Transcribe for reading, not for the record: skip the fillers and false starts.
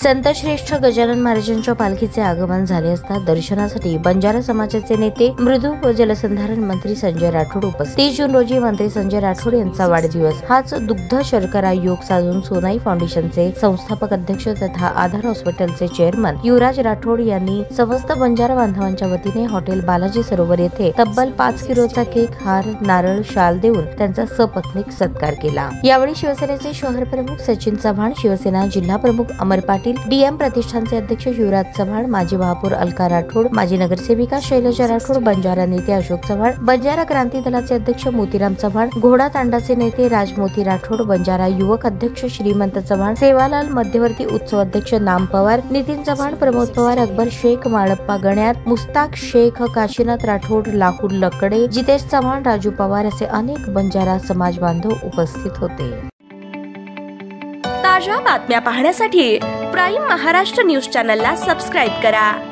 संत श्रेष्ठ गजानन महाराजांच्या पालखीचे आगमन झाले असता दर्शनासाठी बंजारा समाजाचे नेते मृदू व जलसंधारण मंत्री संजय राठोड उपस्थित. 30 जून रोजी मंत्री संजय राठोड यांचा वाढदिवस. हाच दुग्ध शर्करा योग साधून सोनाई फाउंडेशनचे संस्थापक अध्यक्ष तथा आधार हॉस्पिटलचे चेअरमन युवराज राठोड यांनी समस्त बंजारा बांधवांच्या वतीने हॉटेल बालाजी सरोवर येथे तब्बल 5 किलोचा केक, हार, नारळ, शाल देऊन त्यांचा सपत्नीक सत्कार केला. यावेळी शिवसेनेचे शहर प्रमुख सचिन चव्हाण, शिवसेना जिल्हा प्रमुख अमर पाटील, डीएम प्रतिष्ठानचे अध्यक्ष युवराज चव्हाण, माजी महापौर अलका राठोड, माजी नगरसेविका शैलजा राठोड, बंजारा नेते अशोक चव्हाण, बंजारा क्रांती दलाचे अध्यक्ष मोतीराम चव्हाण, घोडा तांडाचे नेते राजमोती राठोड, बंजारा युवक अध्यक्ष श्रीमंत चव्हाण, सेवालाल मध्यवर्ती उत्सव अध्यक्ष नाम पवार, नितीन चव्हाण, प्रमोद पवार, अकबर शेख, माळप्पा गण्यात, मुस्ताक शेख, काशीनाथ राठोड, लाहूर लकडे, जितेश चव्हाण, राजू पवार असे अनेक बंजारा समाज बांधव उपस्थित होते. ताज्या बातम्या पाहण्यासाठी प्राईम महाराष्ट्र न्यूज चॅनलला सबस्क्राईब करा.